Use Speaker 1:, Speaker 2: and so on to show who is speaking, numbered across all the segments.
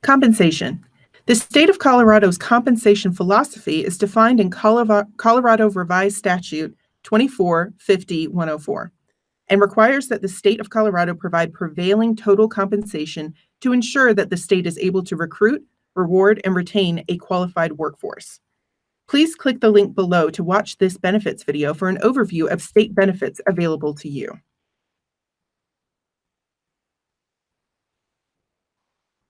Speaker 1: Compensation. The state of Colorado's compensation philosophy is defined in Colorado Revised Statute 2450-104 and requires that the state of Colorado provide prevailing total compensation to ensure that the state is able to recruit, reward, and retain a qualified workforce. Please click the link below to watch this benefits video for an overview of state benefits available to you.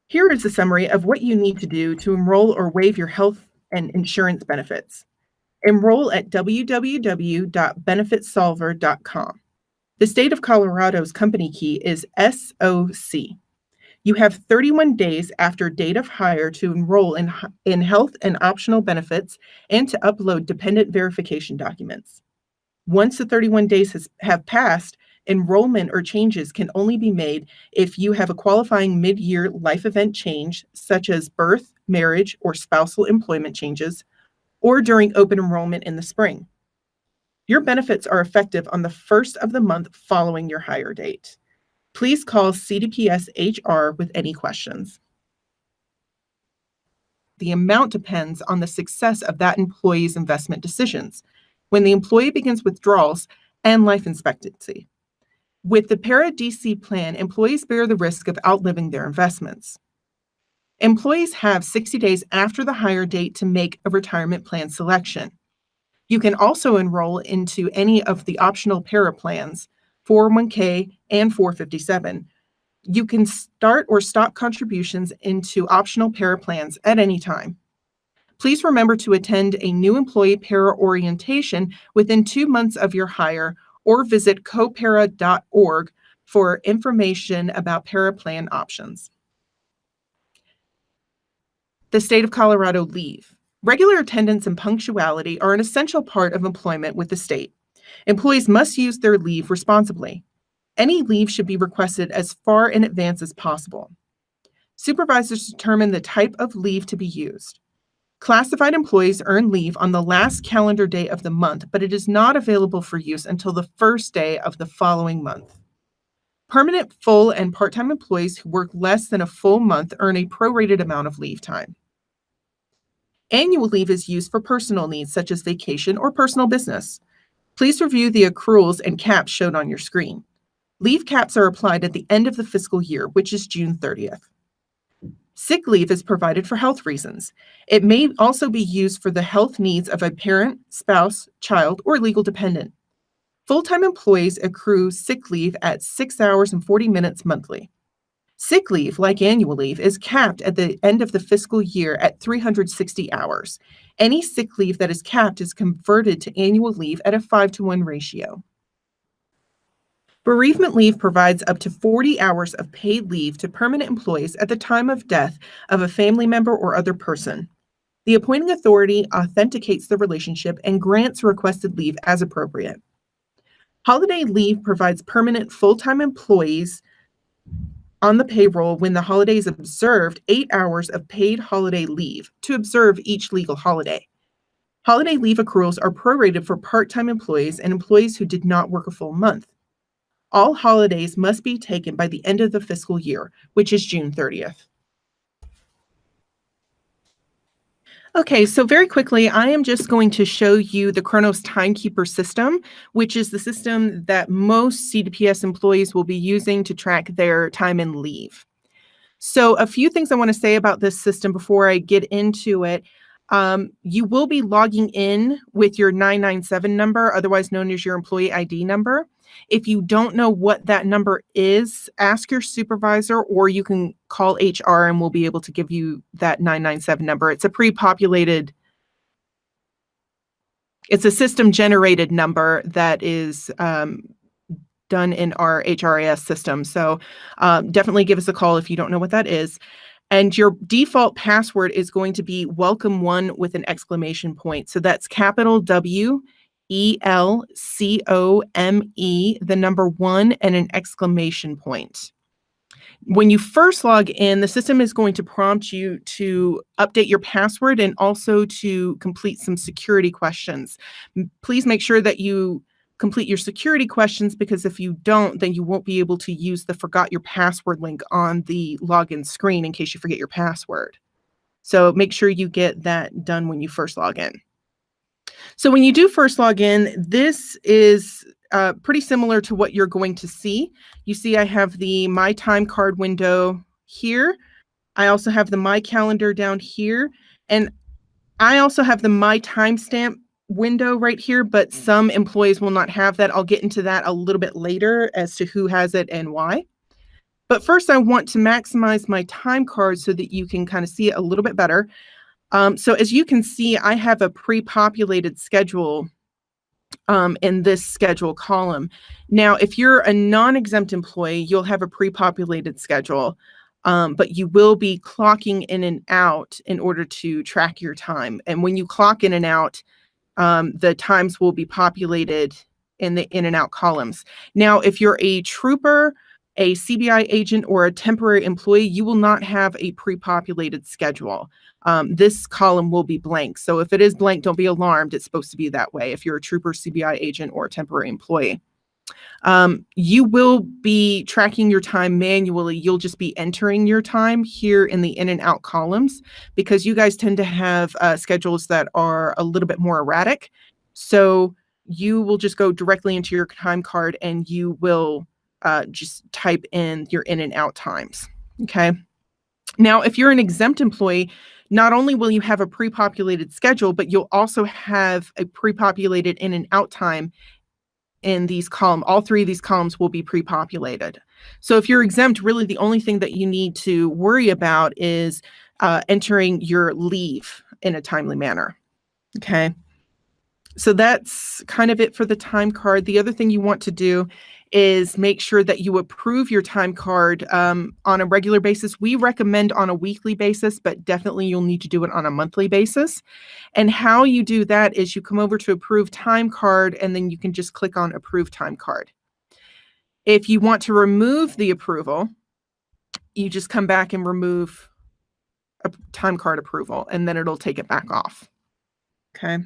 Speaker 1: Here is a summary of what you need to do to enroll or waive your health and insurance benefits. Enroll at www.benefitsolver.com. The state of Colorado's company key is SOC. You have 31 days after date of hire to enroll in health and optional benefits and to upload dependent verification documents. Once the 31 days have passed, enrollment or changes can only be made if you have a qualifying mid-year life event change, such as birth, marriage, or spousal employment changes, or during open enrollment in the spring. Your benefits are effective on the first of the month following your hire date. Please call CDPS HR with any questions. The amount depends on the success of that employee's investment decisions, when the employee begins withdrawals, and life expectancy. With the PERA DC plan, employees bear the risk of outliving their investments. Employees have 60 days after the hire date to make a retirement plan selection. You can also enroll into any of the optional PERA plans, 401k and 457. You can start or stop contributions into optional PERA plans at any time. Please remember to attend a new employee PERA orientation within 2 months of your hire, or visit copera.org for information about PERA plan options. The state of Colorado leave. Regular attendance and punctuality are an essential part of employment with the state. Employees must use their leave responsibly. Any leave should be requested as far in advance as possible. Supervisors determine the type of leave to be used. Classified employees earn leave on the last calendar day of the month, but it is not available for use until the first day of the following month. Permanent, full, and part-time employees who work less than a full month earn a prorated amount of leave time. Annual leave is used for personal needs such as vacation or personal business. Please review the accruals and caps shown on your screen. Leave caps are applied at the end of the fiscal year, which is June 30th. Sick leave is provided for health reasons. It may also be used for the health needs of a parent, spouse, child, or legal dependent. Full-time employees accrue sick leave at 6 hours and 40 minutes monthly. Sick leave, like annual leave, is capped at the end of the fiscal year at 360 hours. Any sick leave that is capped is converted to annual leave at a 5-to-1 ratio. Bereavement leave provides up to 40 hours of paid leave to permanent employees at the time of death of a family member or other person. The appointing authority authenticates the relationship and grants requested leave as appropriate. Holiday leave provides permanent full-time employees on the payroll when the holiday is observed 8 hours of paid holiday leave to observe each legal holiday. Holiday leave accruals are prorated for part-time employees and employees who did not work a full month. All holidays must be taken by the end of the fiscal year, which is June 30th. Okay, so very quickly, I am just going to show you the Kronos Timekeeper system, which is the system that most CDPS employees will be using to track their time and leave. So a few things I want to say about this system before I get into it. You will be logging in with your 997 number, otherwise known as your employee ID number. If you don't know what that number is, ask your supervisor, or you can call HR and we'll be able to give you that 997 number. It's a pre-populated, it's a system-generated number that is done in our HRIS system. So definitely give us a call if you don't know what that is. And your default password is going to be welcome1 with an exclamation point. So that's capital W, ELCOME, the number 1 and an exclamation point. When you first log in, the system is going to prompt you to update your password and also to complete some security questions. Please make sure that you complete your security questions, because if you don't, then you won't be able to use the forgot your password link on the login screen in case you forget your password. So make sure you get that done when you first log in. So when you do first log in, this is pretty similar to what you're going to see. You see I have the My Time Card window here. I also have the My Calendar down here. And I also have the My Timestamp window right here, but some employees will not have that. I'll get into that a little bit later as to who has it and why. But first, I want to maximize my time card so that you can kind of see it a little bit better. So as you can see, I have a pre-populated schedule in this schedule column. Now, if you're a non-exempt employee, you'll have a pre-populated schedule, but you will be clocking in and out in order to track your time. And when you clock in and out, the times will be populated in the in and out columns. Now, if you're a trooper, a CBI agent, or a temporary employee, you will not have a pre-populated schedule. This column will be blank. So if it is blank, don't be alarmed. It's supposed to be that way if you're a trooper, CBI agent, or a temporary employee. You will be tracking your time manually. You'll just be entering your time here in the in and out columns because you guys tend to have schedules that are a little bit more erratic. So you will just go directly into your time card and you will just type in your in and out times. Okay. Now, if you're an exempt employee, not only will you have a pre-populated schedule, but you'll also have a pre-populated in and out time in these columns. All three of these columns will be pre-populated. So if you're exempt, really the only thing that you need to worry about is entering your leave in a timely manner. Okay. So that's kind of it for the time card. The other thing you want to do is make sure that you approve your time card on a regular basis. We recommend on a weekly basis, but definitely you'll need to do it on a monthly basis. And how you do that is you come over to approve time card, and then you can just click on approve time card. If you want to remove the approval, you just come back and remove a time card approval, and then it'll take it back off. Okay.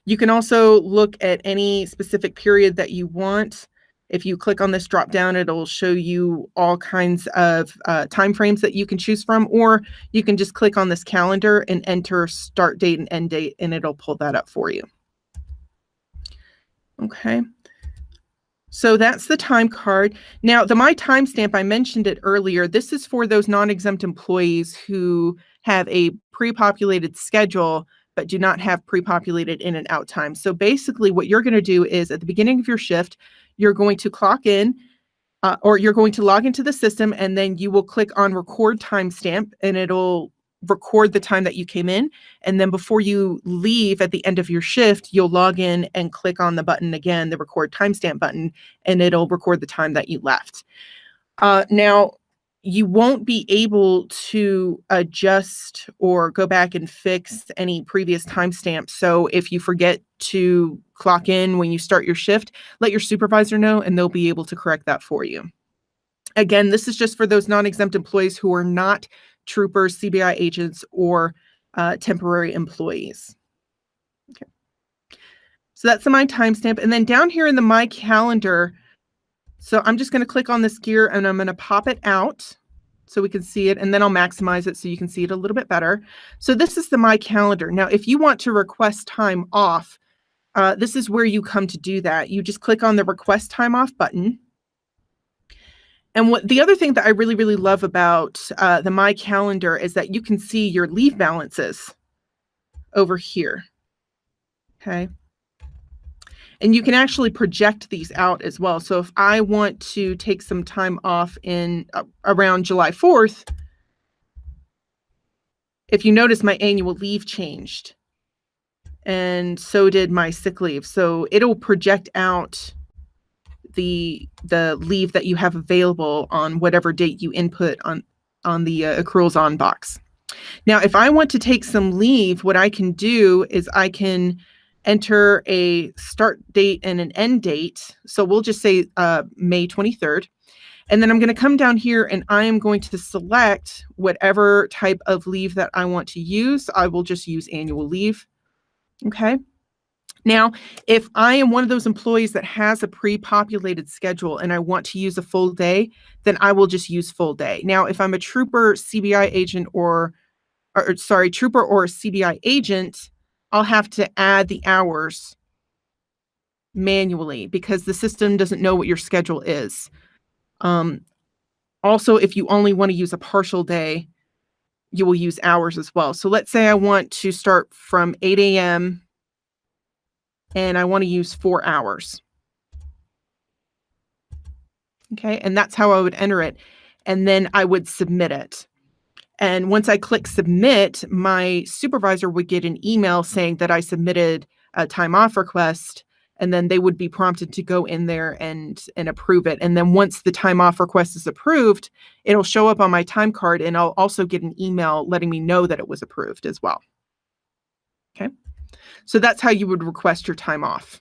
Speaker 1: You can also look at any specific period that you want. If you click on this drop down, it'll show you all kinds of time frames that you can choose from, or you can just click on this calendar and enter start date and end date, and it'll pull that up for you. Okay. So that's the time card. Now, the My Timestamp, I mentioned it earlier. This is for those non-exempt employees who have a pre-populated schedule but do not have pre-populated in and out time. So basically what you're going to do is at the beginning of your shift, you're going to clock in or you're going to log into the system, and then you will click on record timestamp, and it'll record the time that you came in. And then before you leave at the end of your shift, you'll log in and click on the button again, the record timestamp button, and it'll record the time that you left. Now, you won't be able to adjust or go back and fix any previous timestamps. So if you forget to clock in when you start your shift, let your supervisor know and they'll be able to correct that for you. Again, this is just for those non-exempt employees who are not troopers, CBI agents, or temporary employees. Okay. So that's the My Timestamp. And then down here in the My Calendar, so I'm just going to click on this gear and I'm going to pop it out so we can see it, and then I'll maximize it so you can see it a little bit better. So this is the My Calendar. Now, if you want to request time off, this is where you come to do that. You just click on the Request Time Off button. And what the other thing that I really, really love about the My Calendar is that you can see your leave balances over here. Okay. And you can actually project these out as well. So if I want to take some time off in around July 4th, if you notice, my annual leave changed, and so did my sick leave. So it'll project out the leave that you have available on whatever date you input on the accruals on box. Now, if I want to take some leave, what I can do is I can enter a start date and an end date. So we'll just say May 23rd. And then I'm going to come down here and I am going to select whatever type of leave that I want to use. I will just use annual leave. Okay. Now, if I am one of those employees that has a pre-populated schedule and I want to use a full day, then I will just use full day. Now, if I'm a trooper, CBI agent, or sorry, trooper or CBI agent, I'll have to add the hours manually because the system doesn't know what your schedule is. Um, Also, if you only want to use a partial day, you will use hours as well. So let's say I want to start from 8 a.m. and I want to use 4 hours. Okay, and that's how I would enter it. And then I would submit it. And once I click submit, my supervisor would get an email saying that I submitted a time off request. And then they would be prompted to go in there and approve it. And then once the time off request is approved, it'll show up on my time card, and I'll also get an email letting me know that it was approved as well. Okay. So that's how you would request your time off.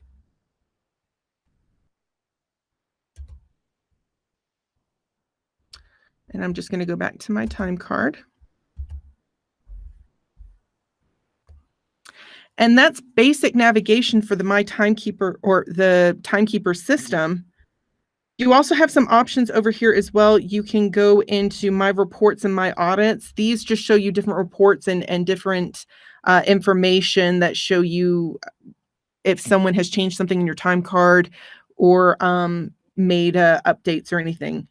Speaker 1: And I'm just going to go back to my time card. And that's basic navigation for the My Timekeeper or the Timekeeper system. You also have some options over here as well. You can go into My Reports and My Audits. These just show you different reports and different information that show you if someone has changed something in your time card or made updates or anything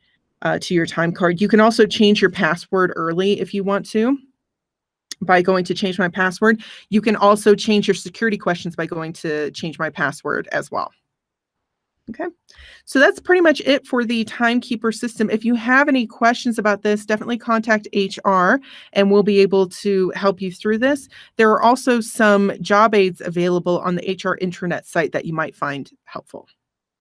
Speaker 1: to your time card. You can also change your password early if you want to by going to change my password. You can also change your security questions by going to change my password as well. Okay, so that's pretty much it for the Timekeeper system. If you have any questions about this, definitely contact HR and we'll be able to help you through this. There are also some job aids available on the HR intranet site that you might find helpful.